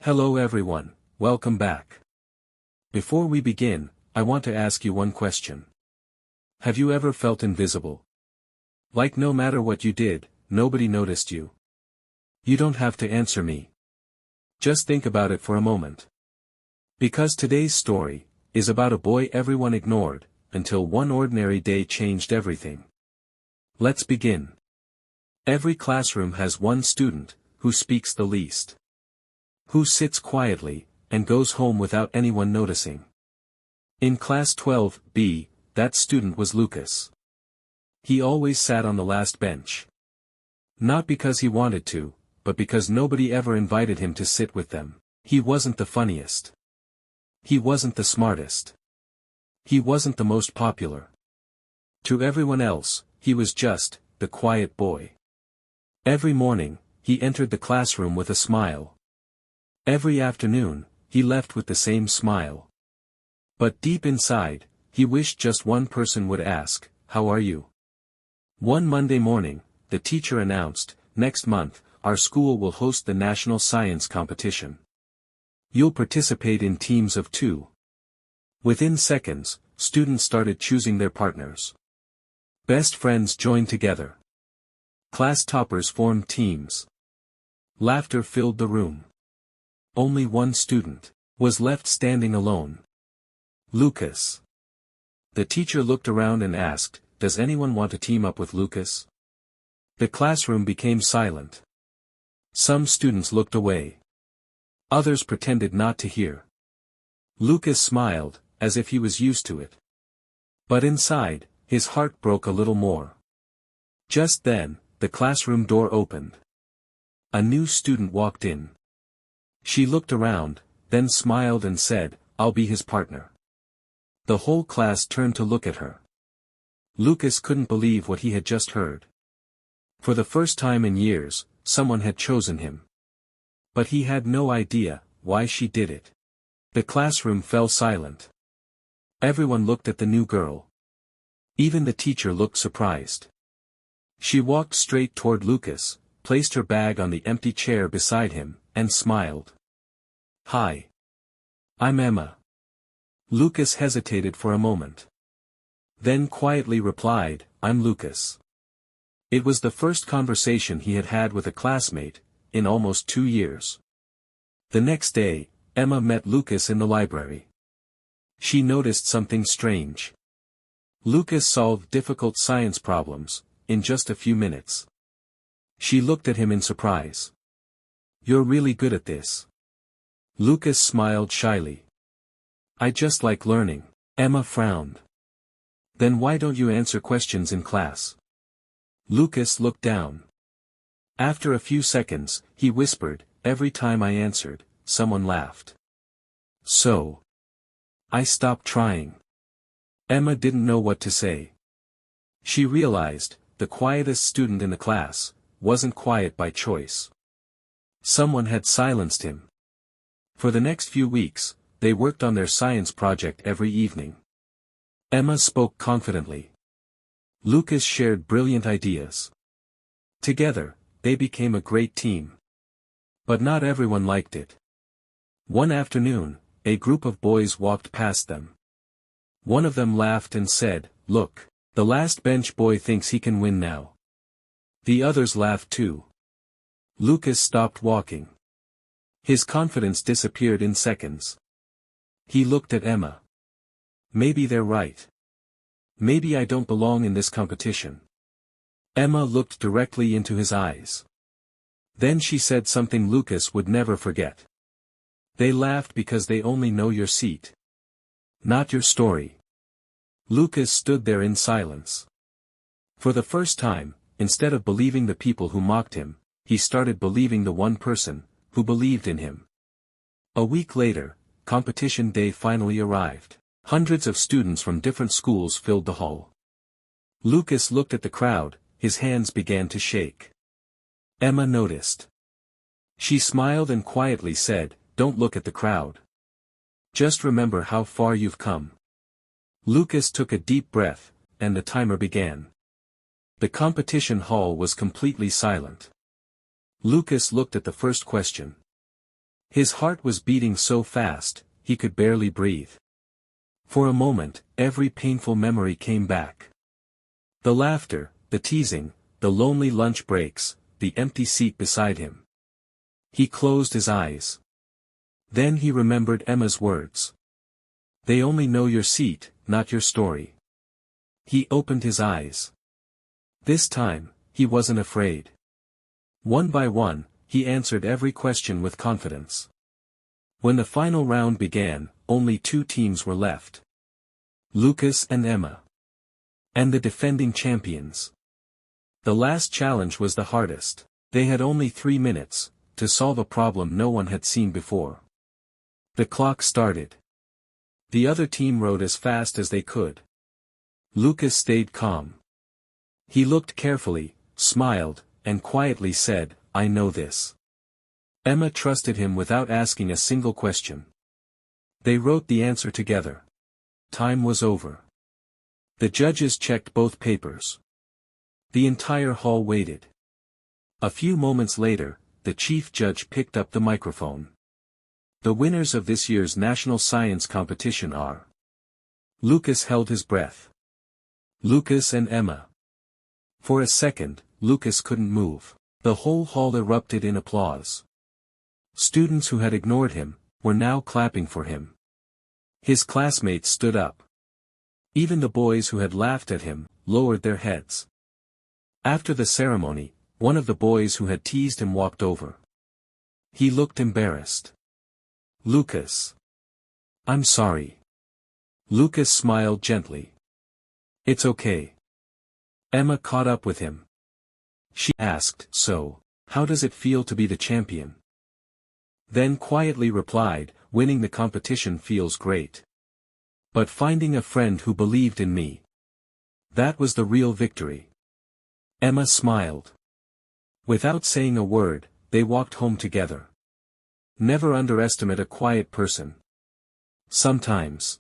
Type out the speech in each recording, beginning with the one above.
Hello everyone, welcome back. Before we begin, I want to ask you one question. Have you ever felt invisible? Like no matter what you did, nobody noticed you? You don't have to answer me. Just think about it for a moment. Because today's story is about a boy everyone ignored, until one ordinary day changed everything. Let's begin. Every classroom has one student, who speaks the least. Who sits quietly, and goes home without anyone noticing. In class 12B, that student was Lucas. He always sat on the last bench. Not because he wanted to, but because nobody ever invited him to sit with them. He wasn't the funniest. He wasn't the smartest. He wasn't the most popular. To everyone else, he was just the quiet boy. Every morning, he entered the classroom with a smile. Every afternoon, he left with the same smile. But deep inside, he wished just one person would ask, "How are you?" One Monday morning, the teacher announced, "Next month, our school will host the national science competition. You'll participate in teams of 2. Within seconds, students started choosing their partners. Best friends joined together. Class toppers formed teams. Laughter filled the room. Only one student was left standing alone. Lucas. The teacher looked around and asked, "Does anyone want to team up with Lucas?" The classroom became silent. Some students looked away. Others pretended not to hear. Lucas smiled, as if he was used to it. But inside, his heart broke a little more. Just then, the classroom door opened. A new student walked in. She looked around, then smiled and said, "I'll be his partner." The whole class turned to look at her. Lucas couldn't believe what he had just heard. For the first time in years, someone had chosen him. But he had no idea why she did it. The classroom fell silent. Everyone looked at the new girl. Even the teacher looked surprised. She walked straight toward Lucas, placed her bag on the empty chair beside him, and smiled. "Hi. I'm Emma." Lucas hesitated for a moment. Then quietly replied, "I'm Lucas." It was the first conversation he had had with a classmate, in almost 2 years. The next day, Emma met Lucas in the library. She noticed something strange. Lucas solved difficult science problems, in just a few minutes. She looked at him in surprise. "You're really good at this." Lucas smiled shyly. "I just like learning." Emma frowned. "Then why don't you answer questions in class?" Lucas looked down. After a few seconds, he whispered, "Every time I answered, someone laughed. So I stopped trying." Emma didn't know what to say. She realized, the quietest student in the class wasn't quiet by choice. Someone had silenced him. For the next few weeks, they worked on their science project every evening. Emma spoke confidently. Lucas shared brilliant ideas. Together, they became a great team. But not everyone liked it. One afternoon, a group of boys walked past them. One of them laughed and said, "Look, the last bench boy thinks he can win now." The others laughed too. Lucas stopped walking. His confidence disappeared in seconds. He looked at Emma. "Maybe they're right. Maybe I don't belong in this competition." Emma looked directly into his eyes. Then she said something Lucas would never forget. "They laughed because they only know your seat. Not your story." Lucas stood there in silence. For the first time, instead of believing the people who mocked him, he started believing the one person who believed in him. A week later, competition day finally arrived. Hundreds of students from different schools filled the hall. Lucas looked at the crowd, his hands began to shake. Emma noticed. She smiled and quietly said, "Don't look at the crowd. Just remember how far you've come." Lucas took a deep breath, and the timer began. The competition hall was completely silent. Lucas looked at the first question. His heart was beating so fast, he could barely breathe. For a moment, every painful memory came back. The laughter, the teasing, the lonely lunch breaks, the empty seat beside him. He closed his eyes. Then he remembered Emma's words. They only know your seat, not your story. He opened his eyes. This time, he wasn't afraid. One by one, he answered every question with confidence. When the final round began, only 2 teams were left. Lucas and Emma. And the defending champions. The last challenge was the hardest. They had only 3 minutes, to solve a problem no one had seen before. The clock started. The other team rowed as fast as they could. Lucas stayed calm. He looked carefully, smiled, and quietly said, "I know this." Emma trusted him without asking a single question. They wrote the answer together. Time was over. The judges checked both papers. The entire hall waited. A few moments later, the chief judge picked up the microphone. The winners of this year's national science competition are. Lucas held his breath. Lucas and Emma. For a second, Lucas couldn't move. The whole hall erupted in applause. Students who had ignored him, were now clapping for him. His classmates stood up. Even the boys who had laughed at him, lowered their heads. After the ceremony, one of the boys who had teased him walked over. He looked embarrassed. Lucas. I'm sorry. Lucas smiled gently. It's okay. Emma caught up with him. She asked, "So, how does it feel to be the champion?" Then quietly replied, "Winning the competition feels great. But finding a friend who believed in me. That was the real victory." Emma smiled. Without saying a word, they walked home together. Never underestimate a quiet person. Sometimes.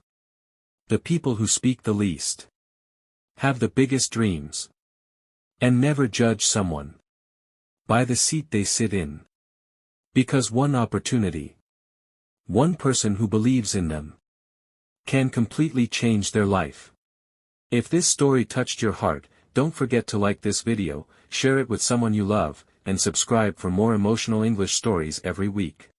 The people who speak the least. Have the biggest dreams. And never judge someone by the seat they sit in. Because one opportunity, one person who believes in them, can completely change their life. If this story touched your heart, don't forget to like this video, share it with someone you love, and subscribe for more emotional English stories every week.